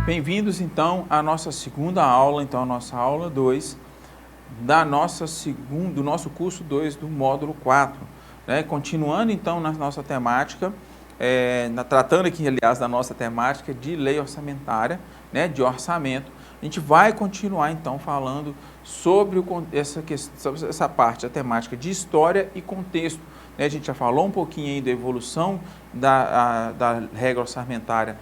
Bem-vindos então à nossa segunda aula, então a nossa aula 2 do nosso curso 2 do módulo 4, né? Continuando então na nossa temática, tratando aqui aliás da nossa temática de lei orçamentária, né? De orçamento, a gente vai continuar então falando sobre essa parte, a temática de história e contexto, né? A gente já falou um pouquinho aí da evolução da regra orçamentária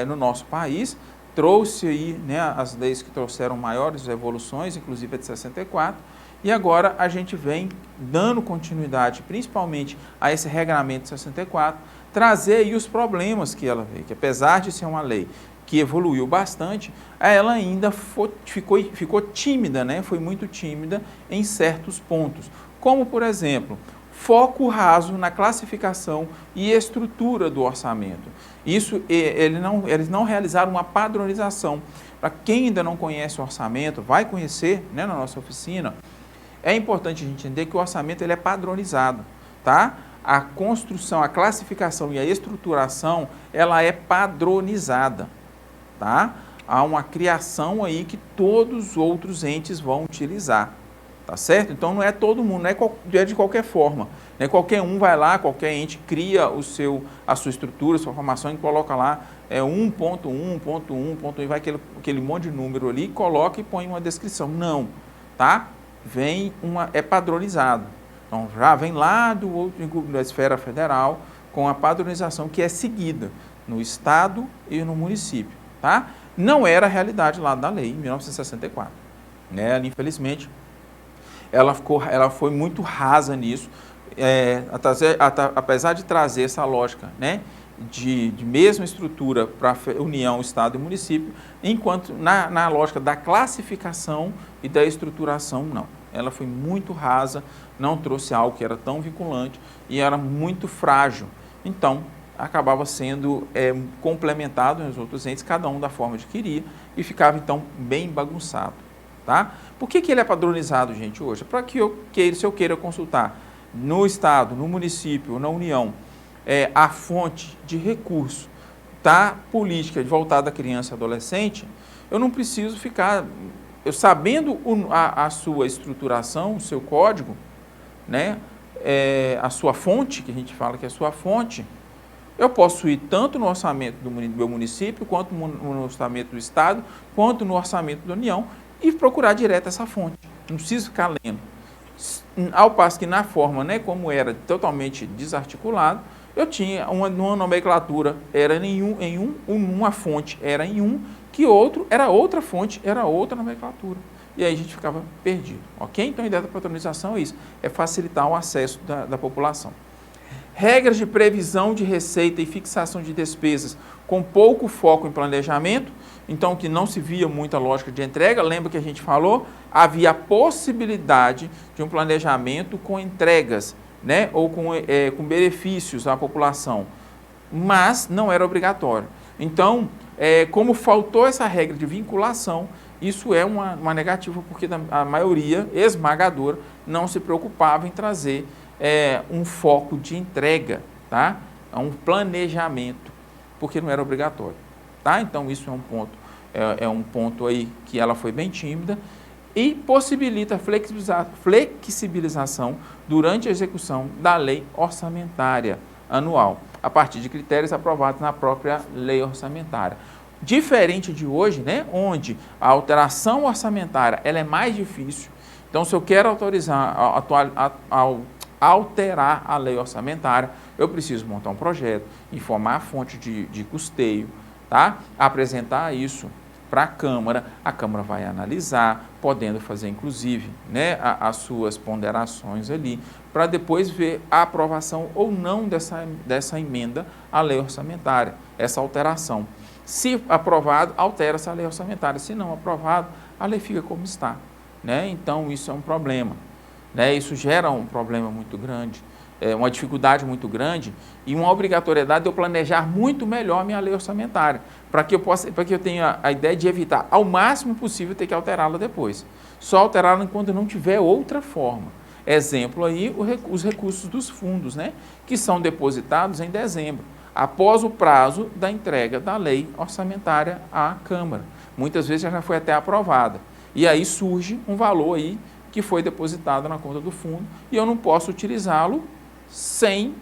no nosso país, trouxe aí, né, as leis que trouxeram maiores evoluções, inclusive a de 64, e agora a gente vem dando continuidade, principalmente a esse regramento de 64, trazer aí os problemas que ela veio, que apesar de ser uma lei que evoluiu bastante, ela ainda ficou tímida, né, foi muito tímida em certos pontos, como por exemplo, foco raso na classificação e estrutura do orçamento. Isso, eles não realizaram uma padronização. Para quem ainda não conhece o orçamento, vai conhecer, né, na nossa oficina, é importante a gente entender que o orçamento ele é padronizado, tá? A construção, a classificação e a estruturação, ela é padronizada, tá? Há uma criação aí que todos os outros entes vão utilizar. Tá certo? Então não é todo mundo, não é de qualquer forma. Né? Qualquer um vai lá, qualquer ente cria a sua estrutura, a sua formação e coloca lá 1.1, vai aquele monte de número ali, coloca e põe uma descrição. Não, tá? É padronizado. Então já vem lá da esfera federal com a padronização que é seguida no estado e no município, tá? Não era a realidade lá da lei em 1964. Né? Infelizmente, ela foi muito rasa nisso, apesar de trazer essa lógica, né, de mesma estrutura para União, Estado e município, enquanto na lógica da classificação e da estruturação, não. Ela foi muito rasa, não trouxe algo que era tão vinculante e era muito frágil. Então, acabava sendo complementado nos outros entes, cada um da forma que queria, e ficava, então, bem bagunçado. Tá? Por que ele é padronizado, gente, hoje? Para que se eu queira consultar no Estado, no município, na União, a fonte de recurso da política voltada à criança e adolescente, eu não preciso ficar, sabendo a sua estruturação, o seu código, né, a sua fonte, que a gente fala que é a sua fonte, eu posso ir tanto no orçamento do meu município, quanto no orçamento do Estado, quanto no orçamento da União, e procurar direto essa fonte. Não preciso ficar lendo. Ao passo que na forma, né, como era totalmente desarticulado, eu tinha uma nomenclatura, era uma fonte era em um, que outro era outra fonte, era outra nomenclatura. E aí a gente ficava perdido, ok? Então a ideia da padronização é isso, é facilitar o acesso da população. Regras de previsão de receita e fixação de despesas com pouco foco em planejamento, então que não se via muita lógica de entrega. Lembra que a gente falou? Havia a possibilidade de um planejamento com entregas, né? Ou com benefícios à população, mas não era obrigatório. Então, como faltou essa regra de vinculação, isso é uma negativa, porque a maioria esmagadora não se preocupava em trazer um foco de entrega, tá? Um planejamento, porque não era obrigatório, tá? Então isso é um ponto aí que ela foi bem tímida e possibilita flexibilização durante a execução da lei orçamentária anual, a partir de critérios aprovados na própria lei orçamentária. Diferente de hoje, né, onde a alteração orçamentária ela é mais difícil. Então, se eu quero alterar a lei orçamentária, eu preciso montar um projeto, informar a fonte de custeio, tá? Apresentar isso para a Câmara vai analisar, podendo fazer inclusive, né, as suas ponderações ali, para depois ver a aprovação ou não dessa emenda à lei orçamentária, essa alteração. Se aprovado, altera-se a lei orçamentária, se não aprovado, a lei fica como está, né? Então isso é um problema. Né? Isso gera um problema muito grande, uma dificuldade muito grande e uma obrigatoriedade de eu planejar muito melhor a minha lei orçamentária, para que eu tenha a ideia de evitar ao máximo possível ter que alterá-la depois. Só alterá-la quando não tiver outra forma. Exemplo aí, os recursos dos fundos, né, que são depositados em dezembro, após o prazo da entrega da lei orçamentária à Câmara. Muitas vezes já foi até aprovada. E aí surge um valor aí que foi depositado na conta do fundo e eu não posso utilizá-lo sem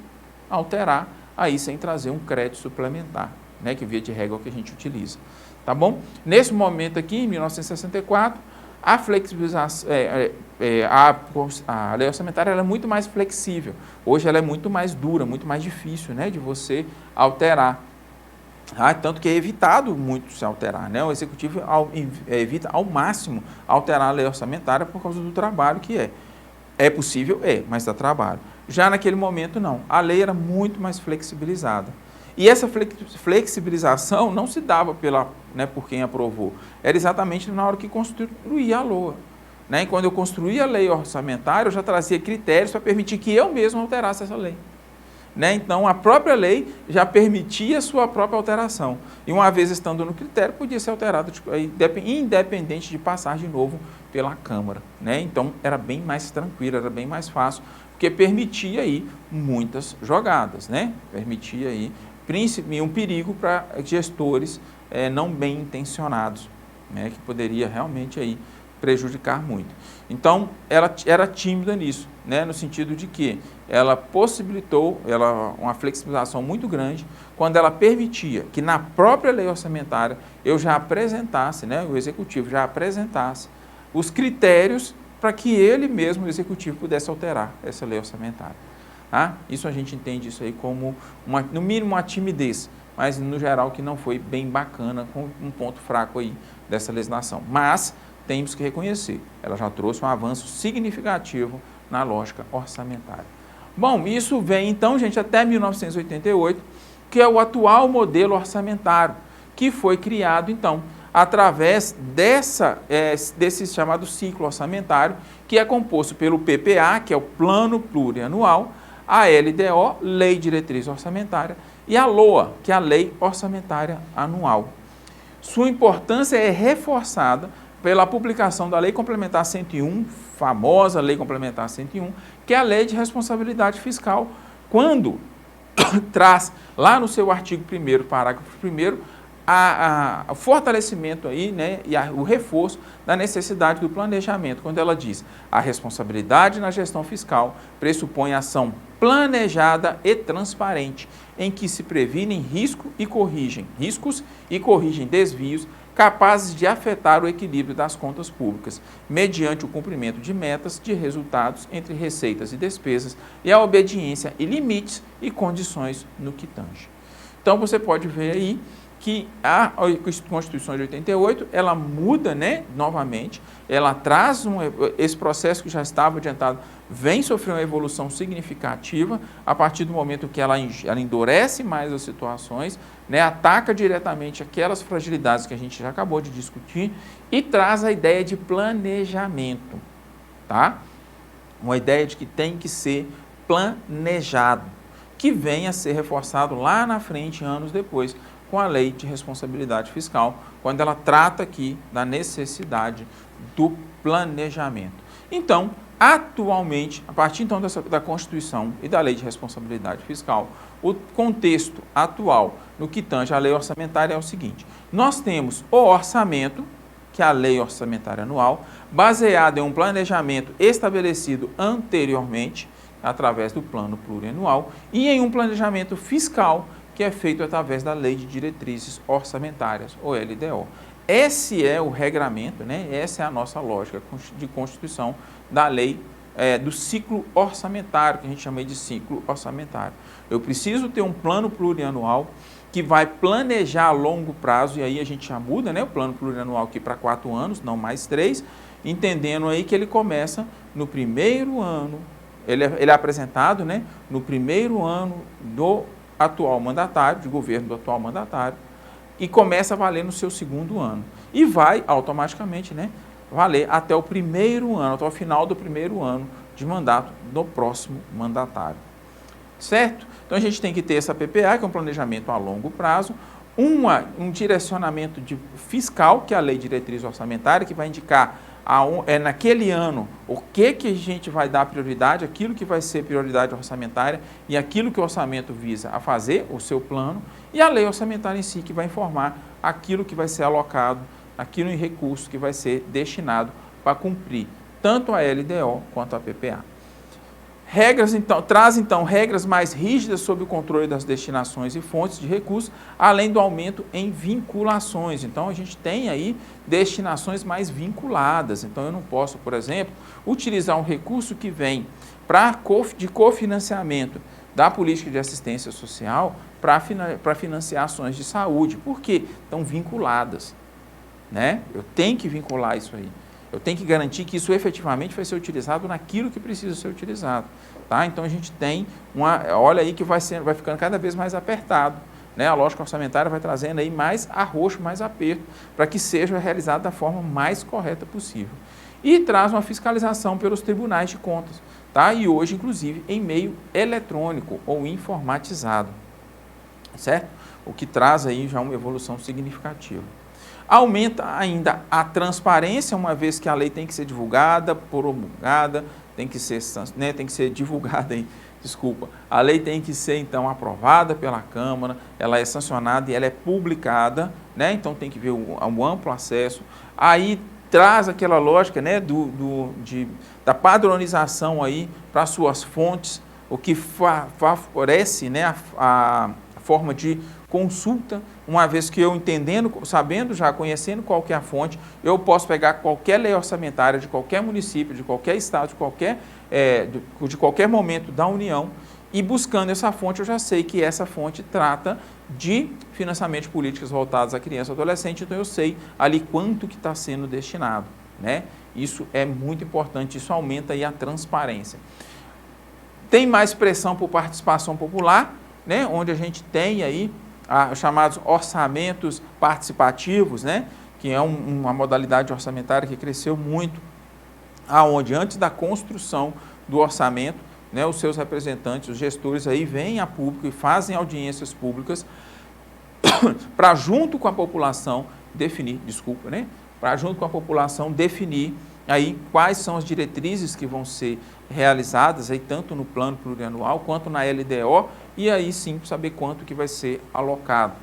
alterar, aí sem trazer um crédito suplementar, né, que via de regra é o que a gente utiliza. Tá bom? Nesse momento aqui, em 1964, a flexibilização, a lei orçamentária ela é muito mais flexível. Hoje ela é muito mais dura, muito mais difícil, né, de você alterar. Tanto que é evitado muito se alterar, né? O Executivo evita ao máximo alterar a lei orçamentária por causa do trabalho que é. É possível? É, mas dá trabalho. Já naquele momento, não. A lei era muito mais flexibilizada. E essa flexibilização não se dava por quem aprovou. Era exatamente na hora que construía a LOA. Né? E quando eu construía a lei orçamentária, eu já trazia critérios para permitir que eu mesmo alterasse essa lei. Né? Então, a própria lei já permitia a sua própria alteração. E uma vez estando no critério, podia ser alterado independente de passar de novo pela Câmara. Né? Então, era bem mais tranquilo, era bem mais fácil, porque permitia aí muitas jogadas. Né? Permitia aí um perigo para gestores não bem intencionados, né? Que poderia realmente aí prejudicar muito. Então, ela era tímida nisso, né? No sentido de que ela possibilitou uma flexibilização muito grande quando ela permitia que na própria lei orçamentária eu já apresentasse, né, o Executivo já apresentasse os critérios para que ele mesmo, o Executivo, pudesse alterar essa lei orçamentária. Isso a gente entende isso aí como, no mínimo, uma timidez, mas no geral que não foi bem bacana, com um ponto fraco aí dessa legislação. Mas temos que reconhecer, ela já trouxe um avanço significativo na lógica orçamentária. Bom, isso vem então, gente, até 1988, que é o atual modelo orçamentário, que foi criado então através desse chamado ciclo orçamentário, que é composto pelo PPA, que é o Plano Plurianual, a LDO, Lei Diretriz Orçamentária, e a LOA, que é a Lei Orçamentária Anual. Sua importância é reforçada pela publicação da Lei Complementar 101, famosa Lei Complementar 101, que é a Lei de Responsabilidade Fiscal, quando traz lá no seu artigo 1º, parágrafo 1º, o fortalecimento aí, né, e o reforço da necessidade do planejamento, quando ela diz: a responsabilidade na gestão fiscal pressupõe ação planejada e transparente, em que se previnem riscos e corrigem desvios capazes de afetar o equilíbrio das contas públicas, mediante o cumprimento de metas de resultados entre receitas e despesas e a obediência e limites e condições no que tange. Então, você pode ver aí que a Constituição de 88, ela muda, né, novamente, ela traz esse processo que já estava adiantado, vem sofrer uma evolução significativa a partir do momento que ela endurece mais as situações, né, ataca diretamente aquelas fragilidades que a gente já acabou de discutir e traz a ideia de planejamento, tá? Uma ideia de que tem que ser planejado, que vem a ser reforçado lá na frente, anos depois, com a Lei de Responsabilidade Fiscal, quando ela trata aqui da necessidade do planejamento. Então, atualmente, a partir então da Constituição e da Lei de Responsabilidade Fiscal, o contexto atual no que tange a lei orçamentária é o seguinte: nós temos o orçamento, que é a lei orçamentária anual, baseada em um planejamento estabelecido anteriormente, através do plano plurianual, e em um planejamento fiscal, que é feito através da Lei de Diretrizes Orçamentárias, ou LDO. Esse é o regramento, né? Essa é a nossa lógica de constituição da lei do ciclo orçamentário, que a gente chama de ciclo orçamentário. Eu preciso ter um plano plurianual que vai planejar a longo prazo, e aí a gente já muda, né, o plano plurianual aqui para 4 anos, não mais 3, entendendo aí que ele começa no primeiro ano, ele é apresentado, né, no primeiro ano do atual mandatário, de governo do atual mandatário, e começa a valer no seu segundo ano. E vai automaticamente, né, valer até o primeiro ano, até o final do primeiro ano de mandato do próximo mandatário. Certo? Então a gente tem que ter essa PPA, que é um planejamento a longo prazo, um direcionamento fiscal, que é a Lei de Diretriz Orçamentária, que vai indicar naquele ano, o que a gente vai dar prioridade, aquilo que vai ser prioridade orçamentária e aquilo que o orçamento visa a fazer, o seu plano, e a lei orçamentária em si, que vai informar aquilo que vai ser alocado, aquilo em recurso que vai ser destinado para cumprir tanto a LDO quanto a PPA. Traz então regras mais rígidas sobre o controle das destinações e fontes de recursos, além do aumento em vinculações. Então a gente tem aí destinações mais vinculadas. Então eu não posso, por exemplo, utilizar um recurso que vem de cofinanciamento da política de assistência social para financiar ações de saúde. Por quê? Estão vinculadas, né? Eu tenho que vincular isso aí. Eu tenho que garantir que isso efetivamente vai ser utilizado naquilo que precisa ser utilizado. Tá? Então a gente tem olha aí que vai ficando cada vez mais apertado. Né? A lógica orçamentária vai trazendo aí mais arroxo, mais aperto, para que seja realizado da forma mais correta possível. E traz uma fiscalização pelos tribunais de contas. Tá? E hoje, inclusive, em meio eletrônico ou informatizado. Certo? O que traz aí já uma evolução significativa. Aumenta ainda a transparência, uma vez que a lei tem que ser divulgada, promulgada, tem que ser divulgada, a lei tem que ser então aprovada pela Câmara, ela é sancionada e ela é publicada, né? Então tem que ver um amplo acesso. Aí traz aquela lógica, né, da padronização aí para suas fontes, o que favorece, né, a forma de consulta, uma vez que eu conhecendo qual que é a fonte, eu posso pegar qualquer lei orçamentária de qualquer município, de qualquer estado, de qualquer momento da União, e buscando essa fonte, eu já sei que essa fonte trata de financiamento de políticas voltadas à criança e adolescente, então eu sei ali quanto que está sendo destinado, né? Isso é muito importante, isso aumenta aí a transparência. Tem mais pressão por participação popular, né? Onde a gente tem aí os chamados orçamentos participativos, né? Que é uma modalidade orçamentária que cresceu muito, aonde antes da construção do orçamento, né, os seus representantes, os gestores aí vêm a público e fazem audiências públicas para junto com a população definir aí quais são as diretrizes que vão ser realizadas aí tanto no plano plurianual quanto na LDO, e aí sim saber quanto que vai ser alocado.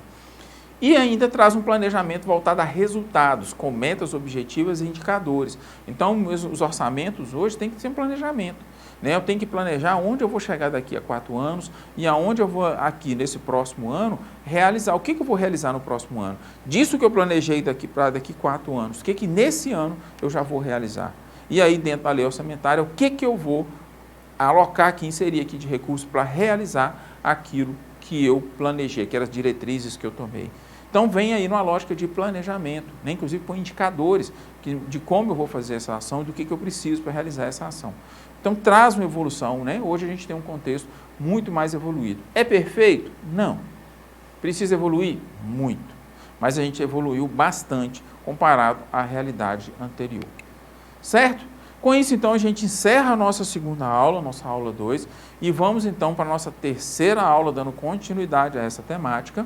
E ainda traz um planejamento voltado a resultados, com metas objetivas e indicadores. Então, os orçamentos hoje têm que ter um planejamento, né? Eu tenho que planejar onde eu vou chegar daqui a 4 anos e aonde eu vou aqui nesse próximo ano realizar. O que eu vou realizar no próximo ano? Disso que eu planejei daqui 4 anos, o que nesse ano eu já vou realizar? E aí, dentro da lei orçamentária, o que eu vou alocar aqui, inserir aqui de recursos para realizar aquilo que eu planejei, aquelas diretrizes que eu tomei. Então, vem aí numa lógica de planejamento, né? Inclusive com indicadores de como eu vou fazer essa ação e do que eu preciso para realizar essa ação. Então, traz uma evolução, né? Hoje a gente tem um contexto muito mais evoluído. É perfeito? Não. Precisa evoluir? Muito. Mas a gente evoluiu bastante comparado à realidade anterior. Certo? Com isso, então, a gente encerra a nossa segunda aula, nossa aula 2, e vamos, então, para a nossa terceira aula, dando continuidade a essa temática.